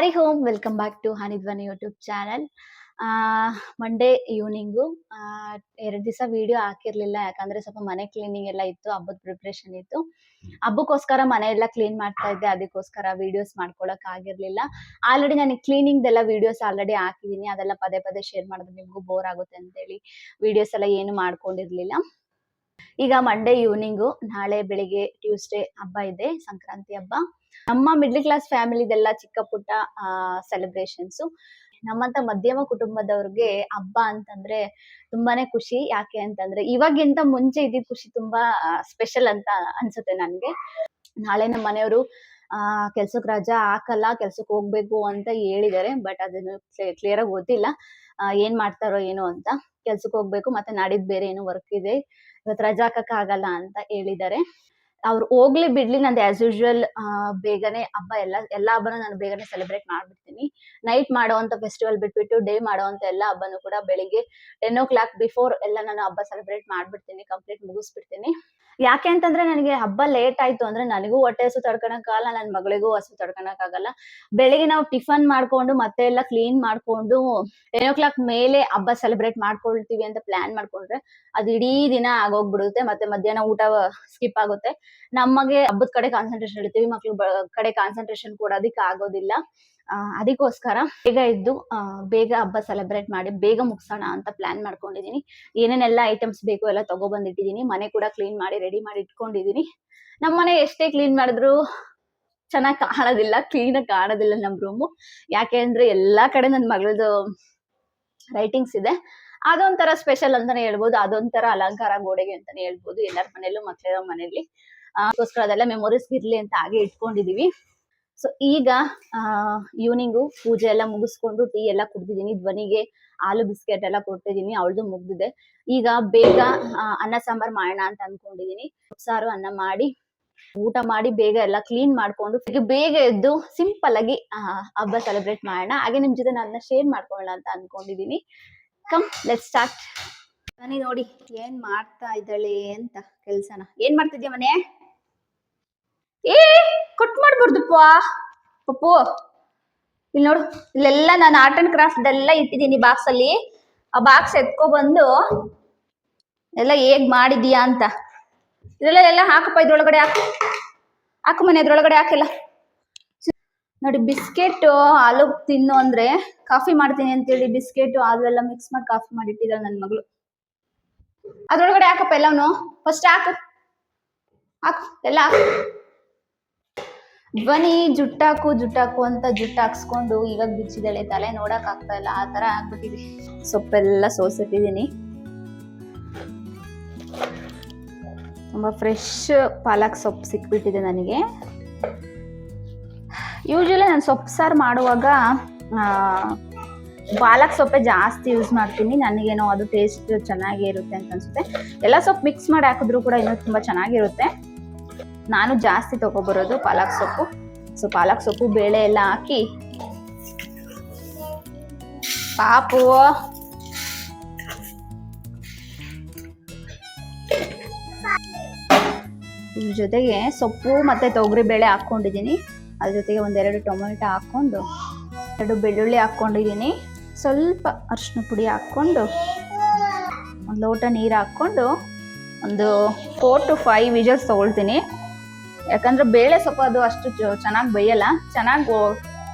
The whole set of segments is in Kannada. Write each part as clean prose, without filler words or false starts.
Hari Om welcome back to Hanidhwani YouTube channel. Monday evening 2 ದಿವಸ ವಿಡಿಯೋ ಹಾಕಿರ್ಲಿಲ್ಲ, ಯಾಕಂದ್ರೆ ಸ್ವಲ್ಪ ಮನೆ ಕ್ಲೀನಿಂಗ್ ಎಲ್ಲ ಇತ್ತು, ಹಬ್ಬದ ಪ್ರಿಪ್ರೇಷನ್ ಇತ್ತು. ಹಬ್ಬಕ್ಕೋಸ್ಕರ ಮನೆ ಎಲ್ಲ ಕ್ಲೀನ್ ಮಾಡ್ತಾ ಇದ್ದೆ, ಅದಕ್ಕೋಸ್ಕರ ವಿಡಿಯೋಸ್ ಮಾಡ್ಕೊಳಕ್ ಆಗಿರ್ಲಿಲ್ಲ. ಆಲ್ರೆಡಿ ನಾನು ಕ್ಲೀನಿಂಗ್ದೆಲ್ಲ ವಿಡಿಯೋಸ್ ಆಲ್ರೆಡಿ ಹಾಕಿದೀನಿ, ಅದೆಲ್ಲ ಪದೇ ಪದೇ ಶೇರ್ ಮಾಡಿದ್ರೆ ನಿಮ್ಗೂ ಬೋರ್ ಆಗುತ್ತೆ ಅಂತೇಳಿ ವಿಡಿಯೋಸ್ ಎಲ್ಲ ಏನು ಮಾಡ್ಕೊಂಡಿರ್ಲಿಲ್ಲ. ಈಗ ಮಂಡೇ ಈವ್ನಿಂಗು, ನಾಳೆ ಬೆಳಿಗ್ಗೆ ಟ್ಯೂಸ್ಡೇ ಹಬ್ಬ ಇದೆ, ಸಂಕ್ರಾಂತಿ ಹಬ್ಬ. ನಮ್ಮ ಮಿಡ್ಲ್ ಕ್ಲಾಸ್ ಫ್ಯಾಮಿಲಿದೆಲ್ಲ ಚಿಕ್ಕ ಪುಟ್ಟ ಸೆಲೆಬ್ರೇಷನ್ಸು. ನಮ್ಮಂತ ಮಧ್ಯಮ ಕುಟುಂಬದವ್ರಿಗೆ ಹಬ್ಬ ಅಂತಂದ್ರೆ ತುಂಬಾನೇ ಖುಷಿ. ಯಾಕೆ ಅಂತಂದ್ರೆ ಇವಾಗಿಂತ ಮುಂಚೆ ಇದ್ದಿದ್ ಖುಷಿ ತುಂಬಾ ಸ್ಪೆಷಲ್ ಅಂತ ಅನ್ಸುತ್ತೆ ನನ್ಗೆ. ನಾಳೆ ನಮ್ಮ ಮನೆಯವರು ಕೆಲ್ಸಕ್ಕೆ ರಜಾ ಹಾಕಲ್ಲ, ಕೆಲ್ಸಕ್ಕೆ ಹೋಗ್ಬೇಕು ಅಂತ ಹೇಳಿದ್ದಾರೆ. ಬಟ್ ಅದನ್ನು ಕ್ಲಿಯರ್ ಆಗಿ ಗೊತ್ತಿಲ್ಲ ಏನ್ ಮಾಡ್ತಾರೋ ಏನೋ ಅಂತ. ಕೆಲ್ಸಕ್ಕೆ ಹೋಗ್ಬೇಕು, ಮತ್ತೆ ನಾಡಿದ್ ಬೇರೆ ಏನೋ ವರ್ಕ್ ಇದೆ, ಇವತ್ತು ರಜಾ ಹಾಕಕ್ ಆಗಲ್ಲ ಅಂತ ಹೇಳಿದ್ದಾರೆ. ಅವ್ರು ಹೋಗ್ಲಿ ಬಿಡ್ಲಿ, ನಂದು ಆಸ್ ಯೂಶುವಲ್ ಬೇಗನೆ ಹಬ್ಬ ಎಲ್ಲ ಹಬ್ಬನ ನಾನು ಬೇಗನೆ ಸೆಲೆಬ್ರೇಟ್ ಮಾಡ್ಬಿಡ್ತೀನಿ. ನೈಟ್ ಮಾಡೋವಂಥ ಫೆಸ್ಟಿವಲ್ ಬಿಟ್ಬಿಟ್ಟು ಡೇ ಮಾಡೋವಂಥ ಎಲ್ಲ ಹಬ್ಬನೂ ಕೂಡ ಬೆಳಿಗ್ಗೆ 10 o'clock ಬಿಫೋರ್ ಎಲ್ಲ ನಾನು ಹಬ್ಬ ಸೆಲೆಬ್ರೇಟ್ ಮಾಡ್ಬಿಡ್ತೀನಿ, ಕಂಪ್ಲೀಟ್ ಮುಗಿಸ್ಬಿಡ್ತೀನಿ. ಯಾಕೆ ಅಂತಂದ್ರೆ ನನಗೆ ಹಬ್ಬ ಲೇಟ್ ಆಯ್ತು ಅಂದ್ರೆ ನನಗೂ ಹೊಟ್ಟೆ ಹಸು ತಡ್ಕೊಳಕ್ಕಾಗಲ್ಲ, ನನ್ನ ಮಗಳಿಗೂ ಹಸು ತಡ್ಕೊಳಕ್ಕಾಗಲ್ಲ. ಬೆಳಿಗ್ಗೆ ನಾವು ಟಿಫನ್ ಮಾಡ್ಕೊಂಡು ಮತ್ತೆ ಎಲ್ಲ ಕ್ಲೀನ್ ಮಾಡ್ಕೊಂಡು 10 o'clock ಮೇಲೆ ಹಬ್ಬ ಸೆಲೆಬ್ರೇಟ್ ಮಾಡ್ಕೊಳ್ತೀವಿ ಅಂತ ಪ್ಲಾನ್ ಮಾಡ್ಕೊಂಡ್ರೆ ಅದು ಇಡೀ ದಿನ ಆಗೋಗ್ಬಿಡುತ್ತೆ. ಮತ್ತೆ ಮಧ್ಯಾಹ್ನ ಊಟ ಸ್ಕಿಪ್ ಆಗುತ್ತೆ. ನಮಗೆ ಹಬ್ಬದ ಕಡೆ ಕಾನ್ಸಂಟ್ರೇಷನ್ ಇಡ್ತೀವಿ, ಮಕ್ಳು ಕಡೆ ಕಾನ್ಸಂಟ್ರೇಷನ್ ಕೊಡೋದಿಕ್ ಆಗೋದಿಲ್ಲ. ಅದಕ್ಕೋಸ್ಕರ ಬೇಗ ಇದ್ದು ಬೇಗ ಹಬ್ಬ ಸೆಲೆಬ್ರೇಟ್ ಮಾಡಿ ಬೇಗ ಮುಗಿಸೋಣ ಅಂತ ಪ್ಲಾನ್ ಮಾಡ್ಕೊಂಡಿದೀನಿ. ಏನೇನೆಲ್ಲ ಐಟಮ್ಸ್ ಬೇಕು ಎಲ್ಲ ತಗೊಬಂದಿಟ್ಟಿದೀನಿ. ಮನೆ ಕೂಡ ಕ್ಲೀನ್ ಮಾಡಿ ರೆಡಿ ಮಾಡಿ ಇಟ್ಕೊಂಡಿದೀನಿ. ನಮ್ಮ ಮನೆ ಎಷ್ಟೇ ಕ್ಲೀನ್ ಮಾಡಿದ್ರು ಚೆನ್ನಾಗಿ ಕಾಣೋದಿಲ್ಲ, ಕ್ಲೀನ್ ಆಗಿ ಕಾಣೋದಿಲ್ಲ ನಮ್ ರೂಮು. ಯಾಕೆ ಅಂದ್ರೆ ಎಲ್ಲಾ ಕಡೆ ನನ್ ಮಗಳದು ರೈಟಿಂಗ್ಸ್ ಇದೆ. ಅದೊಂಥರ ಸ್ಪೆಷಲ್ ಅಂತಾನೆ ಹೇಳ್ಬೋದು, ಅದೊಂಥರ ಅಲಂಕಾರ ಗೋಡೆಗೆ ಅಂತಾನೆ ಹೇಳ್ಬೋದು. ಎಲ್ಲರ ಮನೆಯಲ್ಲೂ ಮಕ್ಳಿರೋ ಮನೆಯಲ್ಲಿ ಅದಕ್ಕೋಸ್ಕರ ಅದೆಲ್ಲ ಮೆಮೊರೀಸ್ ಇರ್ಲಿ ಅಂತ ಹಾಗೆ ಇಟ್ಕೊಂಡಿದೀವಿ. ಸೊ ಈಗ ಈವ್ನಿಂಗು ಪೂಜೆ ಎಲ್ಲ ಮುಗಿಸ್ಕೊಂಡು ಟೀ ಎಲ್ಲ ಕುಡ್ದಿದ್ದೀನಿ. ಧ್ವನಿಗೆ ಹಾಲು ಬಿಸ್ಕೆಟ್ ಎಲ್ಲ ಕೊಟ್ಟಿದ್ದೀನಿ, ಅವಳದು ಮುಗ್ದಿದೆ. ಈಗ ಬೇಗ ಅನ್ನ ಸಾಂಬಾರ್ ಮಾಡೋಣ ಅಂತ ಅನ್ಕೊಂಡಿದೀನಿ. ಸಾರು ಅನ್ನ ಮಾಡಿ ಊಟ ಮಾಡಿ ಬೇಗ ಎಲ್ಲ ಕ್ಲೀನ್ ಮಾಡ್ಕೊಂಡು ಬೇಗ ಎದ್ದು ಸಿಂಪಲ್ ಆಗಿ ಹಬ್ಬ ಸೆಲೆಬ್ರೇಟ್ ಮಾಡೋಣ. ಹಾಗೆ ನಿಮ್ ಜೊತೆ ನನ್ನ ಶೇರ್ ಮಾಡ್ಕೊಳ್ಳೋಣ ಅಂತ ಅನ್ಕೊಂಡಿದೀನಿ. Come let's start. ಮನೆ ನೋಡಿ ಏನ್ ಮಾಡ್ತಾ ಇದ್ದಾಳೆ ಅಂತ ಕೆಲ್ಸನ. ಏನ್ ಮಾಡ್ತಿದ್ಯಾ ಮನೆ? ಕಟ್ ಮಾಡ್ಬಾರ್ದಪ್ಪ ಪಪ್ಪು. ಇಲ್ಲಿ ನೋಡು, ಇಲ್ಲೆಲ್ಲ ನಾನು ಆರ್ಟ್ ಅಂಡ್ ಕ್ರಾಫ್ಟ್ ಎಲ್ಲ ಇಟ್ಟಿದ್ದೀನಿ ಬಾಕ್ಸ್ ಅಲ್ಲಿ. ಆ ಬಾಕ್ಸ್ ಎತ್ಕೊ ಬಂದು ಎಲ್ಲ ಹೇಗ್ ಮಾಡಿದ್ಯಾ ಅಂತ ಇದ್ರಲ್ಲ ಹಾಕಪ್ಪ, ಇದ್ರೊಳಗಡೆ ಹಾಕು ಮನೆ, ಇದ್ರೊಳಗಡೆ ಹಾಕೆಲ್ಲ. ನೋಡಿ, ಬಿಸ್ಕೆಟ್ ಹಾಲು ತಿನ್ನು ಅಂದ್ರೆ ಕಾಫಿ ಮಾಡ್ತೀನಿ ಅಂತೇಳಿ ಬಿಸ್ಕೆಟ್ ಹಾಲು ಎಲ್ಲ ಮಿಕ್ಸ್ ಮಾಡಿ ಕಾಫಿ ಮಾಡಿ ಇಟ್ಟಿದ್ದಾಳೆ ನನ್ನ ಮಗಳು. ಅದ್ರೊಳಗಡೆ ಹಾಕಪ್ಪ ಎಲ್ಲವನು. ಫಸ್ಟ್ ಹಾಕು ಎಲ್ಲ ಹಾಕು. ಧ್ವನಿ ಜುಟ್ಟಾಕು ಅಂತ ಜುಟ್ಟು ಹಾಕ್ಸ್ಕೊಂಡು ಇವಾಗ ಬಿಚ್ಚಿದಾಳೆ, ತಲೆ ನೋಡಕ್ ಆಗ್ತಾ ಇಲ್ಲ, ಆ ತರ ಆಗ್ಬಿಟ್ಟಿದೆ. ಸೊಪ್ಪೆಲ್ಲ ಸೋಸಿಟ್ಟಿದ್ದೀನಿ. ತುಂಬಾ ಫ್ರೆಶ್ ಪಾಲಕ್ ಸೊಪ್ಪು ಸಿಕ್ಬಿಟ್ಟಿದೆ ನನಗೆ. ಯೂಶಲಿ ನಾನು ಸೊಪ್ಪು ಸಾರು ಮಾಡುವಾಗ ಪಾಲಕ್ ಸೊಪ್ಪೆ ಜಾಸ್ತಿ ಯೂಸ್ ಮಾಡ್ತೀನಿ. ನನಗೇನೋ ಅದು ಟೇಸ್ಟ್ ಚೆನ್ನಾಗೇ ಇರುತ್ತೆ ಅಂತ ಅನ್ಸುತ್ತೆ. ಎಲ್ಲ ಸೊಪ್ಪು ಮಿಕ್ಸ್ ಮಾಡಿ ಹಾಕಿದ್ರು ಕೂಡ ಇನ್ನೂ ತುಂಬಾ ಚೆನ್ನಾಗಿರುತ್ತೆ. ನಾನು ಜಾಸ್ತಿ ತಗೊಬರೋದು ಪಾಲಕ್ ಸೊಪ್ಪು. ಸೊ ಪಾಲಕ್ ಸೊಪ್ಪು ಬೇಳೆ ಎಲ್ಲ ಹಾಕಿ ಪಾಪು ಇದ್ರ ಜೊತೆಗೆ ಸೊಪ್ಪು ಮತ್ತೆ ತೊಗರಿ ಬೇಳೆ ಹಾಕೊಂಡಿದ್ದೀನಿ. ಅದ್ರ ಜೊತೆಗೆ 1-2 ಟೊಮೆಟೊ ಹಾಕೊಂಡು 2 ಬೆಳ್ಳುಳ್ಳಿ ಹಾಕೊಂಡಿದ್ದೀನಿ. ಸ್ವಲ್ಪ ಅರಿಶಿನ ಪುಡಿ ಹಾಕೊಂಡು 1 ಲೋಟ ನೀರು ಹಾಕೊಂಡು ಒಂದು 4 to 5 ವಿಜಲ್ಸ್ ತಗೊಳ್ತೀನಿ. ಯಾಕಂದ್ರೆ ಬೇಳೆ ಸ್ವಲ್ಪ ಅದು ಅಷ್ಟು ಚೆನ್ನಾಗಿ ಬೇಯಲ್ಲ. ಚೆನ್ನಾಗಿ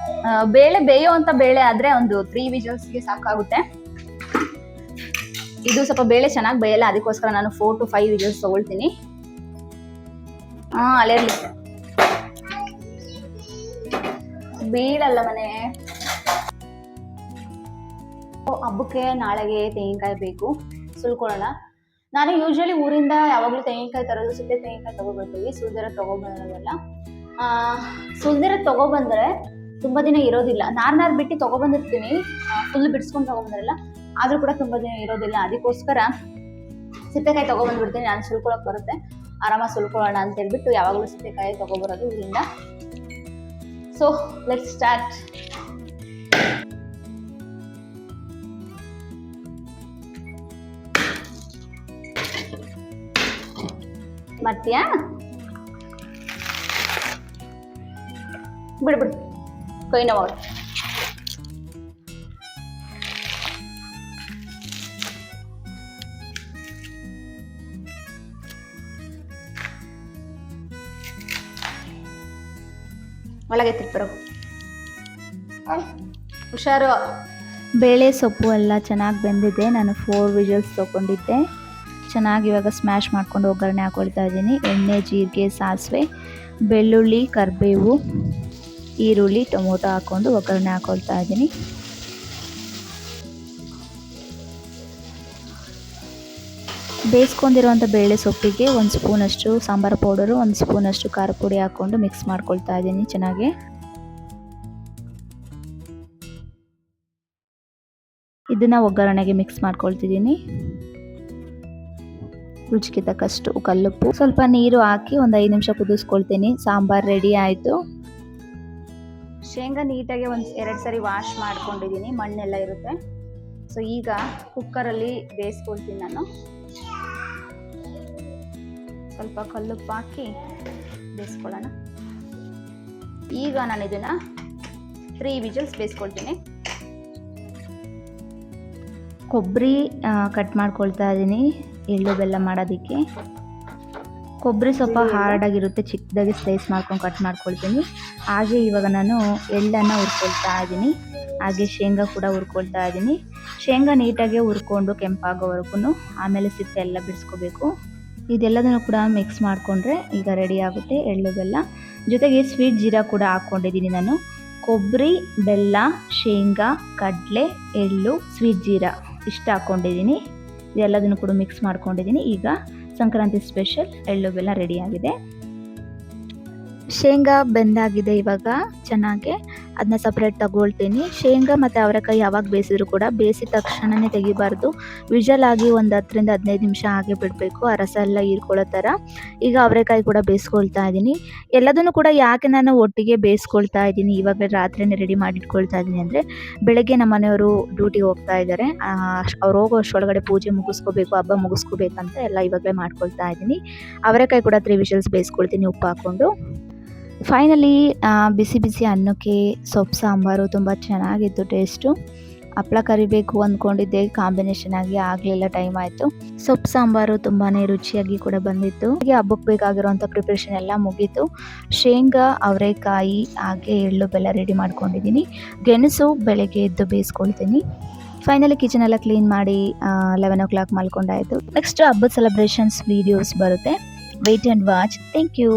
ಬೇಳೆ ಬೇಯುವಂತ ಬೇಳೆ ಆದ್ರೆ ಒಂದು 3 ವಿಜಲ್ಸ್ಗೆ ಸಾಕಾಗುತ್ತೆ. ಇದು ಸ್ವಲ್ಪ ಬೇಳೆ ಚೆನ್ನಾಗಿ ಬೇಯಲ್ಲ, ಅದಕ್ಕೋಸ್ಕರ ನಾನು 4 to 5 ವಿಜಲ್ಸ್ ತಗೊಳ್ತೀನಿ. ಅಲ್ಲಿರ್ಲಿ, ಬೀಳಲ್ಲ ಮನೆ. ಹಬ್ಬಕ್ಕೆ ನಾಳೆಗೆ ತೆಂಗಿನಕಾಯಿ ಬೇಕು, ಸುಲ್ಕೊಳ್ಳೋಣ. ನಾನು ಯೂಶಲಿ ಊರಿಂದ ಯಾವಾಗಲೂ ತೆಂಗಿನಕಾಯಿ ತರೋದು, ಸುತ್ತೆ ತೆಂಗಿನಕಾಯಿ ತಗೊಬರ್ತೀವಿ. ಸುಲ್ದಿರ ತಗೊಬರೋದಲ್ಲ. ಸುಲ್ದಿರ ತಗೊಬಂದ್ರೆ ತುಂಬಾ ದಿನ ಇರೋದಿಲ್ಲ. ನಾರ್ ಬಿಟ್ಟು ತಗೊಬಂದಿರ್ತೀನಿ, ಫುಲ್ ಬಿಡಿಸ್ಕೊಂಡು ತಗೊಬಂದ್ರಲ್ಲ, ಆದ್ರೂ ಕೂಡ ತುಂಬಾ ದಿನ ಇರೋದಿಲ್ಲ. ಅದಕ್ಕೋಸ್ಕರ ಸಿಪ್ಪೆಕಾಯಿ ತಗೊಬಂದ್ಬಿಡ್ತೀನಿ. ನಾನು ಸುಲ್ಕೊಳಕ್ ಬರುತ್ತೆ, ಆರಾಮಾಗಿ ಸುಲ್ಕೊಳ್ಳೋಣ ಅಂತ ಹೇಳ್ಬಿಟ್ಟು ಯಾವಾಗಲೂ ಸಿಪ್ಪೆಕಾಯಿ ತಗೊಬರೋದು ಊರಿಂದ. So let's start. ಮಾಡ್ತೀಯಾ? ಬಿಡು ಕೈ ನೋವು ಒಳಗೆ ತಿಪ್ಪರು ಹುಷಾರು. ಬೇಳೆ ಸೊಪ್ಪು ಎಲ್ಲ ಚೆನ್ನಾಗಿ ಬೆಂದಿದೆ. ನಾನು 4 ವಿಜಲ್ಸ್ ತೊಗೊಂಡಿದ್ದೆ. ಚೆನ್ನಾಗಿ ಇವಾಗ ಸ್ಮ್ಯಾಶ್ ಮಾಡ್ಕೊಂಡು ಒಗ್ಗರಣೆ ಹಾಕೊಳ್ತಾ ಇದ್ದೀನಿ. ಎಣ್ಣೆ, ಜೀರಿಗೆ, ಸಾಸಿವೆ, ಬೆಳ್ಳುಳ್ಳಿ, ಕರಿಬೇವು, ಈರುಳ್ಳಿ, ಟೊಮೊಟೊ ಹಾಕ್ಕೊಂಡು ಒಗ್ಗರಣೆ ಹಾಕೊಳ್ತಾ ಇದ್ದೀನಿ. ಬೇಯಿಸ್ಕೊಂಡಿರುವಂಥ ಬೇಳೆ ಸೊಪ್ಪಿಗೆ 1 ಸ್ಪೂನಷ್ಟು ಸಾಂಬಾರು ಪೌಡರು, 1 ಸ್ಪೂನಷ್ಟು ಖಾರ ಪುಡಿ ಹಾಕ್ಕೊಂಡು ಮಿಕ್ಸ್ ಮಾಡ್ಕೊಳ್ತಾ ಇದ್ದೀನಿ ಚೆನ್ನಾಗಿ. ಇದನ್ನು ಒಗ್ಗರಣೆಗೆ ಮಿಕ್ಸ್ ಮಾಡ್ಕೊಳ್ತಿದ್ದೀನಿ. ರುಚಿಗೆ ತಕ್ಕಷ್ಟು ಕಲ್ಲುಪ್ಪು, ಸ್ವಲ್ಪ ನೀರು ಹಾಕಿ ಒಂದು 5 ನಿಮಿಷ ಕುದಿಸ್ಕೊಳ್ತೀನಿ. ಸಾಂಬಾರು ರೆಡಿ ಆಯಿತು. ಶೇಂಗಾ ನೀಟಾಗಿ 1-2 ಸರಿ ವಾಶ್ ಮಾಡ್ಕೊಂಡಿದ್ದೀನಿ, ಮಣ್ಣೆಲ್ಲ ಇರುತ್ತೆ. ಸೊ ಈಗ ಕುಕ್ಕರಲ್ಲಿ ಬೇಯಿಸ್ಕೊಳ್ತೀನಿ ನಾನು. ಸ್ವಲ್ಪ ಕಲ್ಲುಪ್ಪು ಹಾಕಿ ಬೇಯಿಸ್ಕೊಳ್ಳೋಣ. ಈಗ ನಾನು ಇದನ್ನು 3 ವಿಜಲ್ಸ್ ಬೇಯಿಸ್ಕೊಳ್ತೀನಿ. ಕೊಬ್ಬರಿ ಕಟ್ ಮಾಡ್ಕೊಳ್ತಾ ಇದ್ದೀನಿ ಎಳ್ಳು ಬೆಲ್ಲ ಮಾಡೋದಕ್ಕೆ. ಕೊಬ್ಬರಿ ಸ್ವಲ್ಪ ಹಾರ್ಡಾಗಿರುತ್ತೆ, ಚಿಕ್ಕದಾಗಿ ಸ್ಲೈಸ್ ಮಾಡ್ಕೊಂಡು ಕಟ್ ಮಾಡ್ಕೊಳ್ತೀನಿ. ಹಾಗೆ ಇವಾಗ ನಾನು ಎಳ್ಳನ್ನು ಹುರ್ಕೊಳ್ತಾ ಇದ್ದೀನಿ. ಹಾಗೆ ಶೇಂಗಾ ಕೂಡ ಹುರ್ಕೊಳ್ತಾ ಇದ್ದೀನಿ. ಶೇಂಗಾ ನೀಟಾಗಿ ಹುರ್ಕೊಂಡು ಕೆಂಪಾಗೋವರೆಗೂ, ಆಮೇಲೆ ಸಿಪ್ಪೆ ಎಲ್ಲ ಬಿಡಿಸ್ಕೋಬೇಕು. ಇದೆಲ್ಲದನ್ನು ಕೂಡ ಮಿಕ್ಸ್ ಮಾಡಿಕೊಂಡ್ರೆ ಈಗ ರೆಡಿ ಆಗುತ್ತೆ ಎಳ್ಳು ಬೆಲ್ಲ. ಜೊತೆಗೆ ಸ್ವೀಟ್ ಜೀರಾ ಕೂಡ ಹಾಕ್ಕೊಂಡಿದ್ದೀನಿ ನಾನು. ಕೊಬ್ಬರಿ, ಬೆಲ್ಲ, ಶೇಂಗಾ, ಕಡಲೆ, ಎಳ್ಳು, ಸ್ವೀಟ್ ಜೀರಾ ಇಷ್ಟು ಹಾಕ್ಕೊಂಡಿದ್ದೀನಿ. ಇದೆಲ್ಲದನ್ನು ಕೂಡ ಮಿಕ್ಸ್ ಮಾಡ್ಕೊಂಡಿದ್ದೀನಿ. ಈಗ ಸಂಕ್ರಾಂತಿ ಸ್ಪೆಷಲ್ ಎಳ್ಳು ಬೆಲ್ಲ ರೆಡಿಯಾಗಿದೆ. ಶೇಂಗಾ ಬೆಂದಾಗಿದೆ ಇವಾಗ ಚೆನ್ನಾಗಿ. ಅದನ್ನ ಸಪ್ರೇಟ್ ತಗೊಳ್ತೀನಿ. ಶೇಂಗಾ ಮತ್ತು ಅವರೆಕಾಯಿ ಯಾವಾಗ ಬೇಯಿಸಿದ್ರು ಕೂಡ ಬೇಯಿಸಿದ ತಕ್ಷಣವೇ ತೆಗಿಬಾರ್ದು. ವಿಜಲ್ ಆಗಿ ಒಂದು 10-15 ನಿಮಿಷ ಹಾಗೆ ಬಿಡಬೇಕು, ಆ ರಸ ಎಲ್ಲ ಹೀರ್ಕೊಳ್ಳೋ ಥರ. ಈಗ ಅವರೆಕಾಯಿ ಕೂಡ ಬೇಯಿಸ್ಕೊಳ್ತಾ ಇದ್ದೀನಿ. ಎಲ್ಲದನ್ನು ಕೂಡ ಯಾಕೆ ನಾನು ಒಟ್ಟಿಗೆ ಬೇಯಿಸ್ಕೊಳ್ತಾ ಇದ್ದೀನಿ, ಇವಾಗ ರಾತ್ರಿನೇ ರೆಡಿ ಮಾಡಿಟ್ಕೊಳ್ತಾ ಇದ್ದೀನಿ ಅಂದರೆ, ಬೆಳಗ್ಗೆ ನಮ್ಮ ಮನೆಯವರು ಡ್ಯೂಟಿಗೆ ಹೋಗ್ತಾ ಇದ್ದಾರೆ. ಅವ್ರು ಹೋಗೋ ಅಷ್ಟರೊಳಗಡೆ ಪೂಜೆ ಮುಗಿಸ್ಕೋಬೇಕು, ಹಬ್ಬ ಮುಗಿಸ್ಕೋಬೇಕಂತ ಎಲ್ಲ ಇವಾಗಲೇ ಮಾಡ್ಕೊಳ್ತಾ ಇದ್ದೀನಿ. ಅವರೆಕಾಯಿ ಕೂಡ 3 ವಿಷಲ್ಸ್ ಬೇಯಿಸ್ಕೊಳ್ತೀನಿ ಉಪ್ಪು ಹಾಕ್ಕೊಂಡು. ಫೈನಲಿ ಬಿಸಿ ಬಿಸಿ ಅನ್ನಕ್ಕೆ ಸೊಪ್ಪು ಸಾಂಬಾರು ತುಂಬ ಚೆನ್ನಾಗಿತ್ತು ಟೇಸ್ಟು. ಹಪ್ಪಳ ಕರಿಬೇಕು ಅಂದ್ಕೊಂಡಿದ್ದೆ, ಕಾಂಬಿನೇಷನ್ ಆಗಿ ಆಗಲಿಲ್ಲ, ಟೈಮ್ ಆಯಿತು. ಸೊಪ್ಪು ಸಾಂಬಾರು ತುಂಬಾ ರುಚಿಯಾಗಿ ಕೂಡ ಬಂದಿತ್ತು. ಹಾಗೆ ಹಬ್ಬಕ್ಕೆ ಬೇಕಾಗಿರೋಂಥ ಪ್ರಿಪ್ರೇಷನ್ ಎಲ್ಲ ಮುಗೀತು. ಶೇಂಗಾ, ಅವರೆಕಾಯಿ ಹಾಗೆ ಎಳ್ಳು ಬೆಲ್ಲ ರೆಡಿ ಮಾಡ್ಕೊಂಡಿದ್ದೀನಿ. ಗೆಣಸು ಬೆಳಗ್ಗೆ ಎದ್ದು ಬೇಯಿಸ್ಕೊಳ್ತೀನಿ. ಫೈನಲಿ ಕಿಚನ್ ಎಲ್ಲ ಕ್ಲೀನ್ ಮಾಡಿ 11 o'clock ಮಲ್ಕೊಂಡಾಯಿತು. ನೆಕ್ಸ್ಟ್ ಹಬ್ಬದ ಸೆಲೆಬ್ರೇಷನ್ಸ್ ವೀಡಿಯೋಸ್ ಬರುತ್ತೆ. Wait and watch. Thank you.